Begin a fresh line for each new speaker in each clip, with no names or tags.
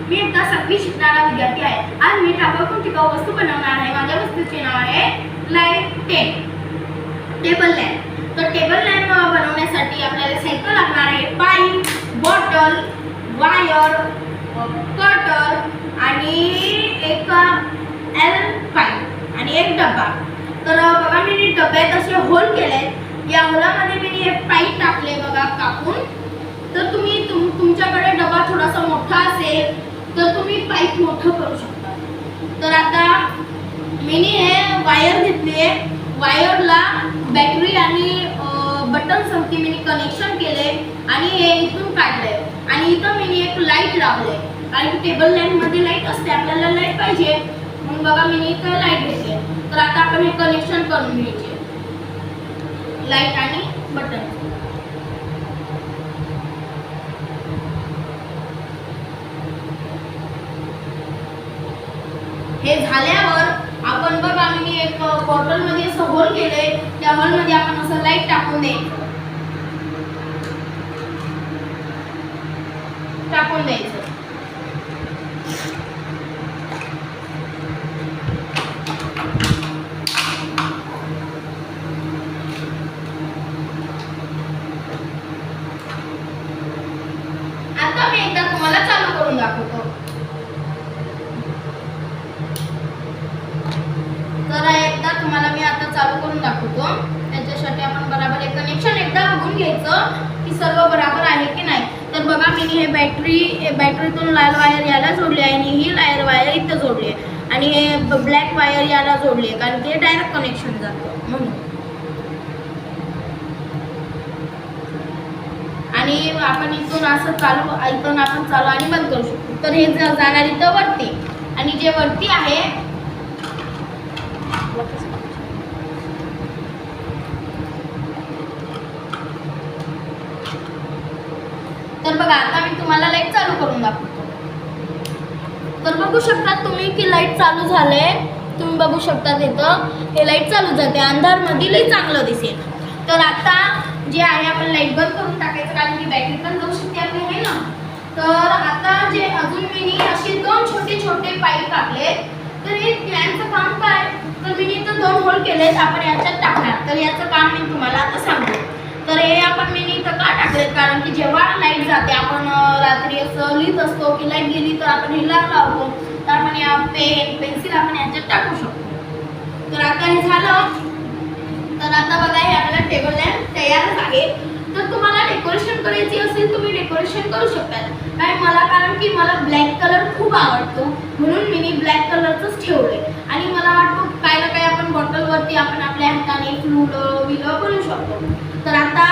मी एकदा 7वी शिकणारा विद्यार्थी आहे। आज मी टाकाऊतून टिकाऊ वस्तू बनवणार आहे। माझ्या वस्तूचे नाव आहे लाईट टेबल लॅम्प। तर टेबल लॅम्प बनवण्यासाठी आपल्याला साहित्य लागणार आहे पाईप, बॉटल, वायर, कटर आणि एक एल पाईप आणि एक डब्बा। तर बघा मी डब्यात असे होल केले। या होलामध्ये मी एक पाईप टाकले बघा कापून। तर तुम्ही तुमच्याकडे डबा थोडासा मोठा असेल तर तुम्ही पाईप मोठं करू शकता। तर आता मी हे वायर घेतली आहे। वायरला बॅटरी आणि बटन संगती मी कनेक्शन केले आणि हे इथून काढले आणि इथं मी एक लाईट लावले। कारण टेबल लॅम्प मध्ये लाईट असते, आपल्याला लाईट पाहिजे म्हणून बघा मी इथं लाईट घेतले। तर आता आपण हे कनेक्शन करून घ्यायचे लाईट आणि बटन। हे झाल्यावर आपण बघा मी एक बॉटल मध्ये असं होल केले। त्या होल मध्ये आपण असं लाईट टाकून द्यायचं आता मी एकदा तुम्हाला चालू करून दाखवतो। तर एकदा तुम्हाला मी आता चालू करून दाखवतो। त्याच्यासाठी आपण बरोबर हे कनेक्शन एकदा बघून घ्यायचं की सर्व बरोबर आहे की नाही। तर बघा मी हे बॅटरीतून लाल वायर याला जोडली आहे आणि ही लाल वायर इथं जोडली आहे आणि हे ब्लॅक वायर याला जोडली आहे कारण ते डायरेक्ट कनेक्शन जातं म्हणून। आणि आपण इथून असं इथून आपण चालू आणि बंद करू शकतो। तर हे जाणार इथं वरती आणि जे वरती आहे तर बघा आता मी तुम्हाला लाईट चालू करून दाखवतो। तर बघू शकता तुम्ही की लाईट चालू झाले। तुम्ही बघू शकता इथं हे लाईट चालू जाते, अंधार मधीलही चांगलं दिसेल। तर आता जे आहे आपण लाईट बंद करून टाकायचं कारण की बॅटरी पण जाऊ शकते आपली आहे ना। तर आता जे अजून मी असे 2 छोटे छोटे पाईप टाकले। तर हे यांचं काम काय, तर मी इथं 2 होल केलेत, आपण याच्यात टाकणार। तर याचं काम मी तुम्हाला आता सांगतो। तर हे आपण मी इथं का टाकलेत कारण की जेव्हा लाईट जाते आपण रात्री असं लिहित असतो की लाईट गेली तर आपण हे लावतो। तर आपण या पेन्सिल आपण याच्यात टाकू शकतो। तर आता हे झालं। तर आता बघा हे आपला टेबल लॅम्प तयारच आहे। तर तुम्हाला डेकोरेशन करायची असेल तुम्ही डेकोरेशन करू शकता। कारण की मला ब्लॅक कलर खूप आवडतो म्हणून मी ब्लॅक कलरचंच ठेवले आणि मला वाटतं काय ना काय आपण बॉटलवरती आपण आपल्या हाताने फुलं विलं बनवू शकतो। तर आता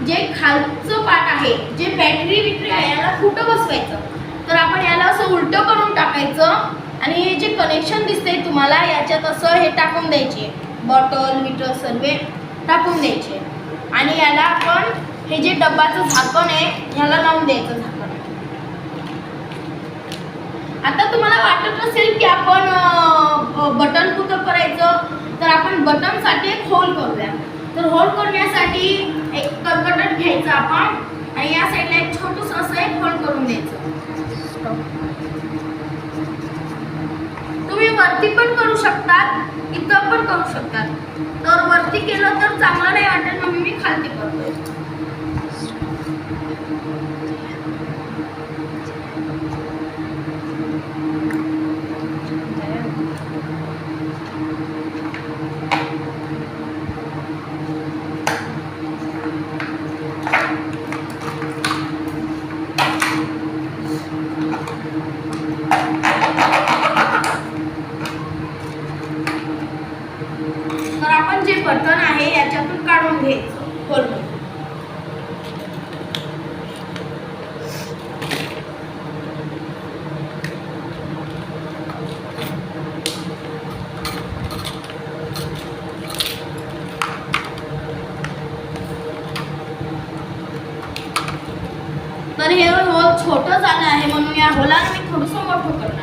जे खालचं पार्ट आहे जे बॅटरी आहे याला कुठं बसवायचं, तर आपण याला असं उलटं करून टाकायचं आणि हे जे कनेक्शन दिसते तुम्हाला याच्यात असं हे टाकून द्यायचे, बॉटल विटर सर्व टाकून द्यायचे आणि याला आपण हे जे डब्बाचं झाकण आहे ह्याला लावून द्यायचं झाकण। आता तुम्हाला वाटत असेल की आपण बटन कुठं करायचं, तर आपण बटन साठी एक होल करूया। तर होल करण्यासाठी एक कर्कटट घ्यायचं आपण आणि या साईडला एक छोटूस असं एक होल करून द्यायचं। तुम्ही वरती पण करू शकतात, इथं पण करू शकतात। तर वरती केलं तर चांगलं नाही वाटेल म्हणून मी खालती करतोय। तर आपण जे बटन आहे याच्यातून काढून घ्यायचं होल। तर हे होल छोटं झालं आहे म्हणून या होलाला मी थोडंसं मोठं करणार।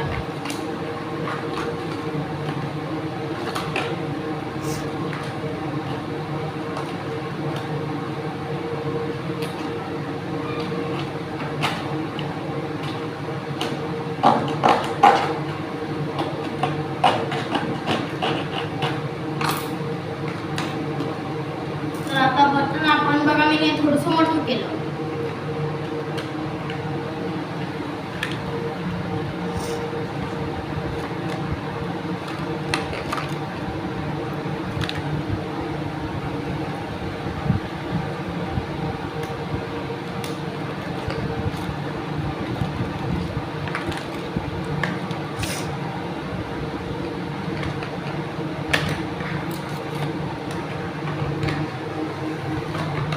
Oh.
मी थोडंसं मोठं केलं.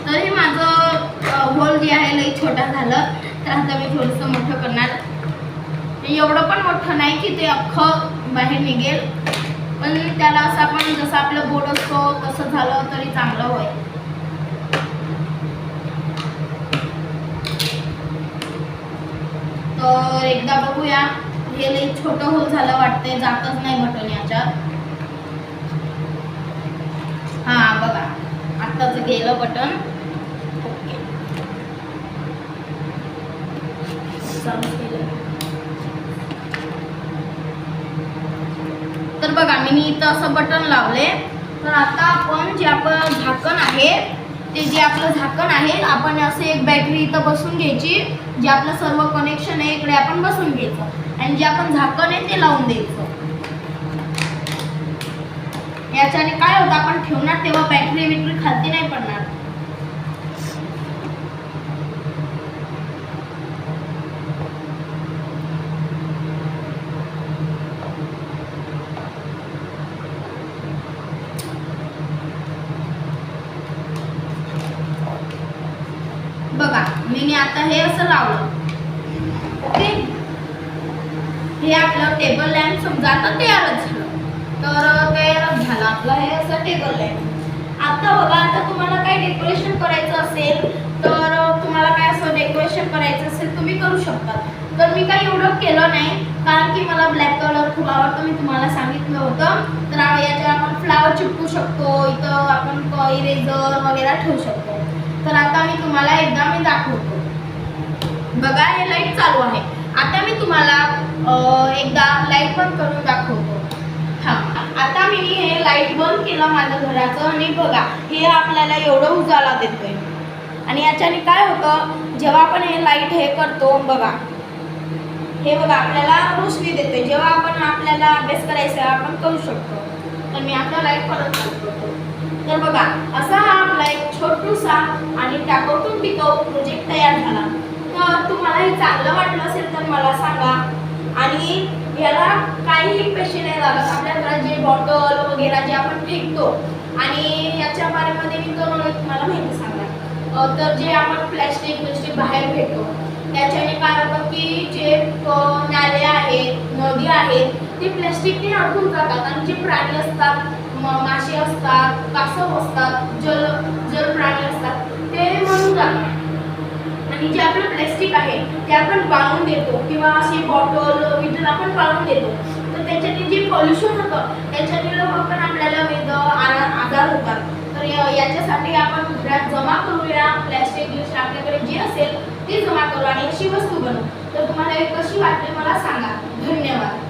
तर हे माझं होल जे आहे लई छोटा झालं. तर आता मी थोडंसं मोठं करणार. एवढं पण मोठं नाही की ते अख्खं बाहेर निघेल, पण त्याला असं आपण जसं आपलं बोट असतो तसं झालं तरी चांगलं होईल. तर एकदा बघूया. हे लई छोटं होल झालं वाटतंय, जातच नाही बटन याच्यात. हा बघा, आत्ताच गेलं बटन. ओके, चालू केलं. तर बघा मी इथं असं बटन लावले. तर आता आपण जे आपलं झाकण आहे, ते जे आपलं झाकण आहे, आपण असं एक बॅटरी इथं बसून घ्यायची. जे आपलं सर्व कनेक्शन आहे इकडे आपण बसून घ्यायचं आणि जे आपण झाकण आहे ते लावून द्यायचं. याच्याने काय होतं, आपण ठेवणार तेव्हा बॅटरी खालती नाही पडणार. बघा मी आता हे असं लावलं. ओके, हे आपलं टेबल लॅम्प समजा आता तयारच झालं. तर तयारच झालं आपलं हे असं टेबल लॅम्प. आता बघा, आता तुम्हाला काय डेकोरेशन करायचं असेल तर तुम्हाला काय असं डेकोरेशन करायचं असेल तुम्ही करू शकता. तर मी काही एवढं केलं नाही, कारण की मला ब्लॅक कलर खूप आवडतो. मी तुम्हाला सांगितलं होतं. तर याच्यावर आपण फ्लावर चिपकू शकतो, इथं आपण इरेजर वगैरे ठेवू शकतो. तर आता मी तुम्हाला एकदा दाखवतो. बघा हे लाईट चालू आहे. आता मी तुम्हाला एकदा लाईट बंद करून दाखवतो. हां, आता मी हे लाईट बंद केलं माझ्या घराचं आणि बघा हे आपल्याला एवढं उजाला देतोय. आणि याच्याने काय होतं, जेव्हा आपण हे लाईट हे करतो बघा, हे बघा आपल्याला रोशनी देते. जेव्हा आपण आपल्याला अभ्यास करायचा आपण करू शकतो. तर मी आता लाईट परत चालू करतो. तर बघा असा हा आपला एक छोटूसा आणि टाकाऊतून टिकाऊ प्रोजेक्ट तयार झाला. तर तुम्हाला हे चांगलं वाटलं असेल तर मला सांगा. आणि याला काहीही पैसे नाही लागत. आपल्या घरात जे बॉटल वगैरे जे आपण फेकतो, आणि याच्या बारेमध्ये मी तुम्हाला माहिती सांगा. तर जे आपण प्लॅस्टिक बाहेर फेकतो त्याच्याने काय होतं की जे नाले आहेत, नदी आहेत, ते प्लॅस्टिकने अडकून जातात. आणि जे प्राणी असतात, मासे असतात, कासव असतात, जल प्राणी असतात, ते मरून जातात. आणि जे आपलं प्लॅस्टिक आहे ते आपण पाळून देतो, किंवा असे बॉटल आपण पाळून देतो. तर त्याच्याने जे पॉल्युशन होतं त्याच्याने पण आपल्याला विविध आजार होतात. तर याच्यासाठी आपण घरात जमा करूया प्लॅस्टिक. आपल्याकडे जे असेल ते जमा करू आणि अशी वस्तू बनवू. तर तुम्हाला कशी वाटते मला सांगा. धन्यवाद.